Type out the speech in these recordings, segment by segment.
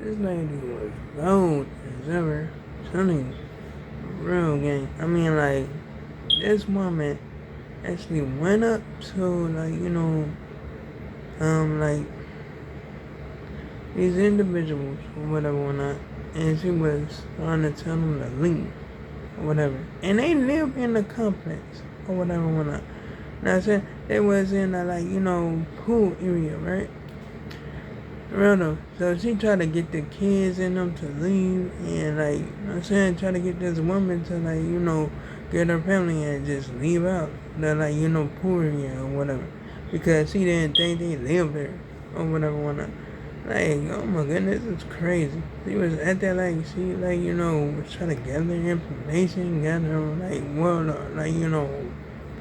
This lady was bold as ever. Something real gang. I mean, like, this woman actually went up to, like, like, these individuals or whatever or not, and she was trying to tell them to leave or whatever. And they live in the complex or whatever or not. Now, I said they was in a, like, pool area, right? Real though. So she tried to get the kids in them to leave and, like, I'm saying, try to get this woman to, like, get her family and just leave out the, like, poor area or whatever. Because she didn't think they lived there or whatever, whatnot. Like, oh my goodness, it's crazy. She was at that, like, she, like, was trying to gather information, gather, like, what, like,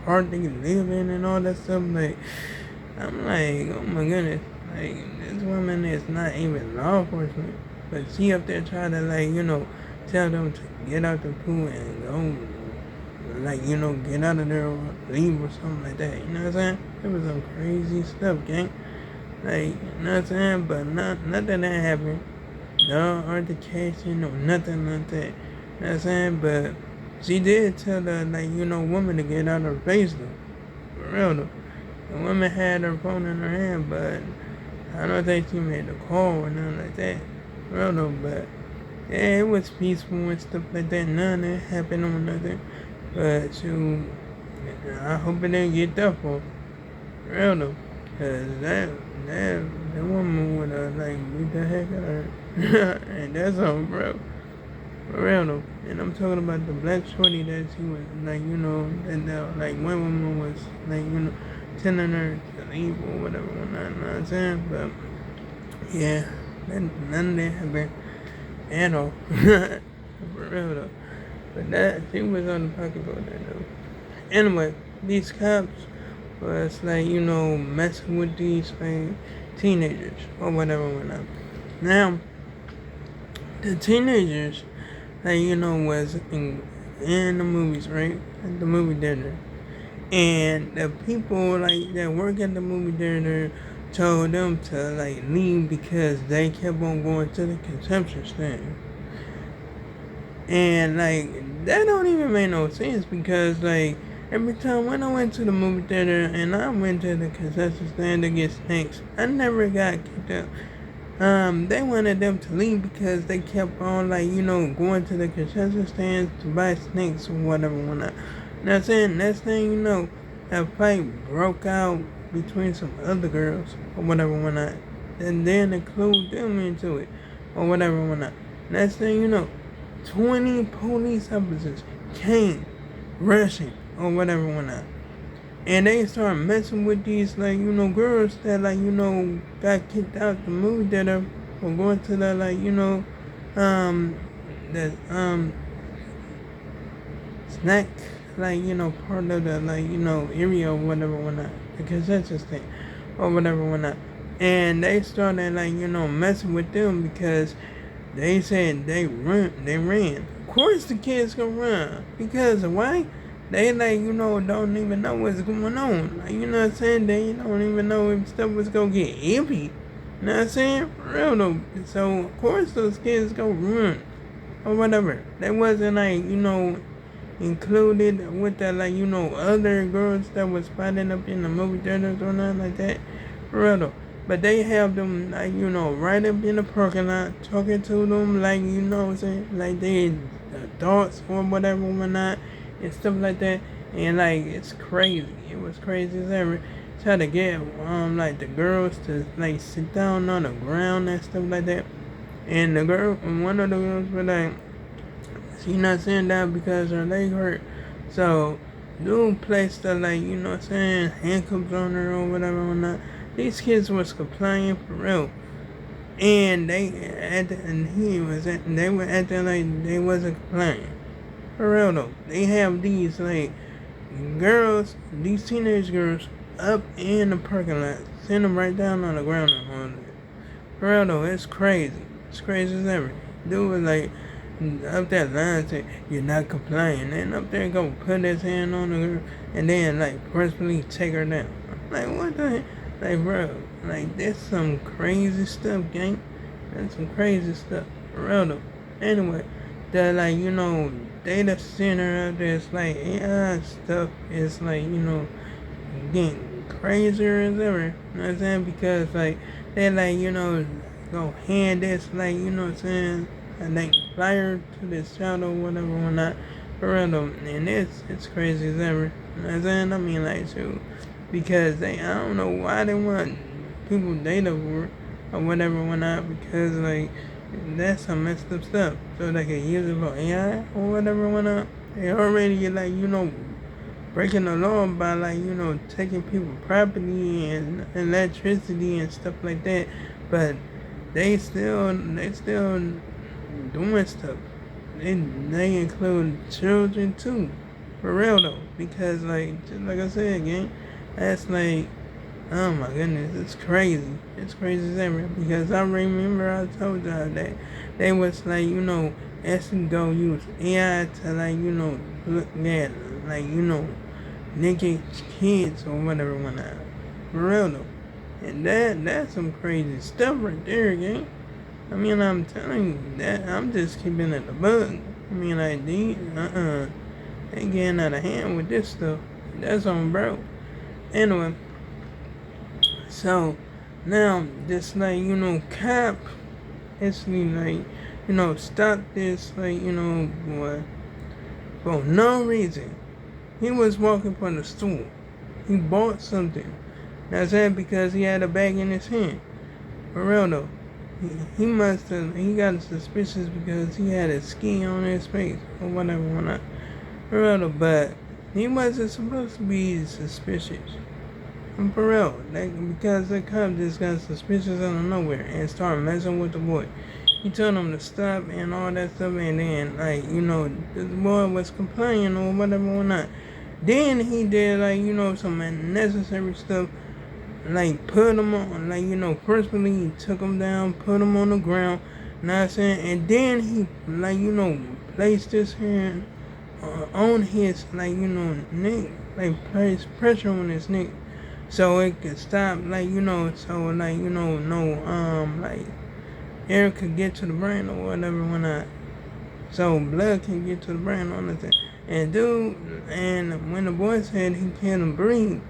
part they live in and all that stuff. Like, I'm like, oh my goodness. Like, this woman is not even law enforcement, but she up there trying to, like, tell them to get out the pool and go, like, get out of there or leave or something like that. You know what I'm saying? It was some crazy stuff, gang. Like, you know what I'm saying? But nothing that happened. No altercation or nothing like that. You know what I'm saying? But she did tell the, like, woman to get out of her face, though. For real, though. The woman had her phone in her hand, but I don't think she made a call or nothing like that. Well, no, but yeah, it was peaceful and stuff like that. None of that happened or nothing. But I hope it didn't get that far. Real though, cause that woman would have like beat the heck out of her, and that's on bro. For real though, and I'm talking about the black shorty that she was like, and like one woman was like, telling her to leave or whatever, whatnot, you know what I'm saying? But yeah, none of that happened at all. For real though. But that she was on the pocketbook that though. Anyway, these cops was like, messing with these like teenagers or whatever, whatnot. Now, the teenagers that was in the movies, right? At the movie theater. And the people like that work at the movie theater told them to like leave because they kept on going to the consumption stand. And like that don't even make no sense because like every time when I went to the movie theater and I went to the concession stand to get snacks, I never got kicked out. They wanted them to leave because they kept on like, going to the concession stands to buy snacks or whatever, whatnot. Now saying next thing you know, a fight broke out between some other girls or whatever, whatnot. And then include them into it or whatever, whatnot. Next thing you know, 20 police officers came rushing or whatever, whatnot. And they start messing with these, like, girls that, like, got kicked out the movie theater for going to the, like, the, snack, like, part of the, like, area or whatever, whatnot. The concession stand or whatever, whatnot. And they started, like, messing with them because they said they ran. Of course the kids gonna run. Because why? They like, don't even know what's going on. Like, you know what I'm saying? They don't even know if stuff was gonna get iffy. You know what I'm saying? For real though. So of course those kids gonna run. Or whatever. They wasn't like, included with the like, other girls that was fighting up in the movie theaters or nothing like that. For real though. But they have them, like, right up in the parking lot, talking to them, like, what I'm saying? Like, they adults or whatever, whatnot, and stuff like that. And, like, it's crazy. It was crazy as ever. Try to get, like, the girls to, like, sit down on the ground and stuff like that. And one of the girls was like, she not sitting down because her leg hurt. So, dude placed the, like, what I'm saying, handcuffs on her or whatever, whatnot. These kids was complying for real. And they were acting like they wasn't complying. For real though. They have these like girls, these teenage girls up in the parking lot, send them right down on the ground on it. For real though, it's crazy. It's crazy as ever. Dude was like up that line saying, you're not complying. And up there go put his hand on the girl and then like personally take her down. Like what the heck? Like, bro, like, that's some crazy stuff, gang. That's some crazy stuff. For real though. Anyway, the like, data center of this like AI stuff is like, getting crazier as ever. You know what I'm saying? Because like they like, go hand this like, what I'm saying, and like flyer to this child or whatever or not. For real though. And it's crazy as ever. You know what I'm saying? I mean like too. Because I don't know why they want people data for or whatever or not, because like that's some messed up stuff. So they can use it for AI or whatever or not. They already like, breaking the law by like, taking people property and electricity and stuff like that. But they still doing stuff. They include children too. For real though. Because like just like I said again, that's like, oh my goodness, it's crazy. It's crazy as ever. Because I remember I told y'all that they was like, asking go use AI to like, look at like, naked kids or whatever whatnot. For real though. And that's some crazy stuff right there, gang. I mean, I'm telling you that I'm just keeping it a bug. I mean, like, they getting out of hand with this stuff. That's on bro. Anyway, so now this like Cap actually like stop this like boy for no reason. He was walking from the store. He bought something. That's that because he had a bag in his hand. For real though. He got suspicious because he had a ski on his face or whatever. For real though, but he wasn't supposed to be suspicious. And for real, because the cop just got suspicious out of nowhere and started messing with the boy. He told him to stop and all that stuff, and then the boy was complaining or whatever. Then he did like some unnecessary stuff, like put him on, like personally he took him down, put him on the ground. You know what I'm saying? And then he placed his hand on his neck, like placed pressure on his neck, so it could stop so like air could get to the brain or whatever. So blood can get to the brain on the thing. And when the boy said he couldn't breathe,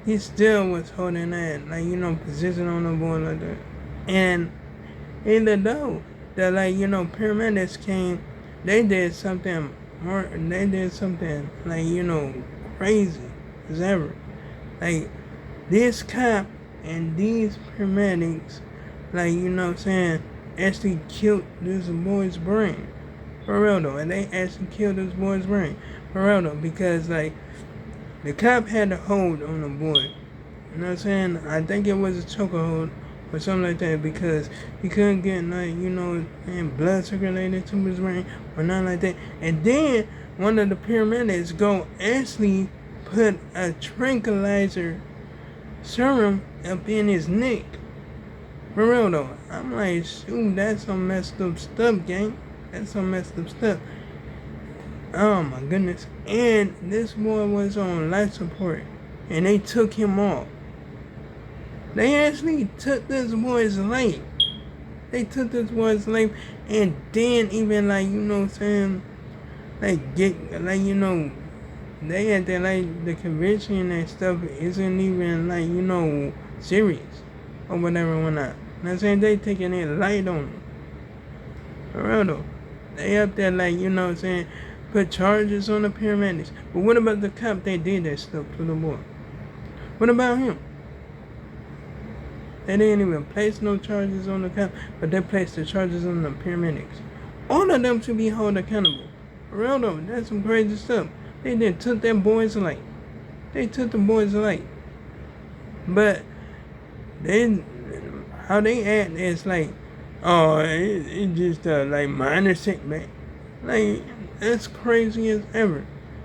he still was holding that position on the boy like that. And even though the paramedics came, they did something more. They did something crazy as ever. Like this cop and these paramedics, actually killed this boy's brain. For real though, and they actually killed this boy's brain. For real though, because the cop had a hold on the boy. You know what I'm saying? I think it was a chokehold or something like that, because he couldn't get and blood circulated to his brain or nothing like that. And then one of the paramedics go actually put a tranquilizer serum up in his neck. For real though. I'm like, shoot, that's some messed up stuff, gang. That's some messed up stuff. Oh my goodness. And this boy was on life support, and they took him off. They actually took this boy's life. They took this boy's life, and then even they had that the convention and stuff isn't even serious or whatever or not. And I'm saying they taking it light on them. For real though. They up there put charges on the paramedics. But what about the cop that did that stuff to the boy? What about him? They didn't even place no charges on the cop, but they placed the charges on the paramedics. All of them should be held accountable. For real though, that's some crazy stuff. They did took that boy's life. They took the boy's life. But how they act is oh, it's just minor setback. That's crazy as ever.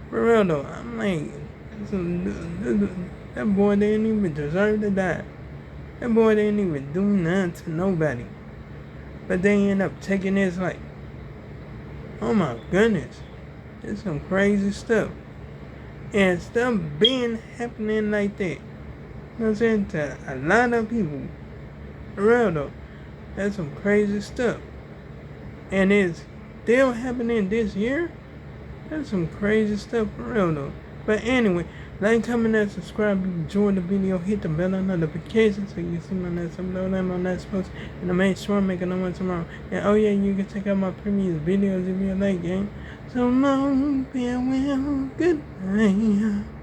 For real though, I'm that boy didn't even deserve to die. That boy didn't even do nothing to nobody. But they end up taking his life. Oh my goodness. It's some crazy stuff. And stuff being happening like that. You know what I'm saying? To a lot of people. For real though. That's some crazy stuff. And it's still happening this year? That's some crazy stuff for real though. But anyway, like, comment, and subscribe. Enjoy the video. Hit the bell and notification so you can see my next upload and my next post. And to make sure I make another one tomorrow. And oh yeah, you can check out my previous videos if you like, gang. So long, farewell, goodbye.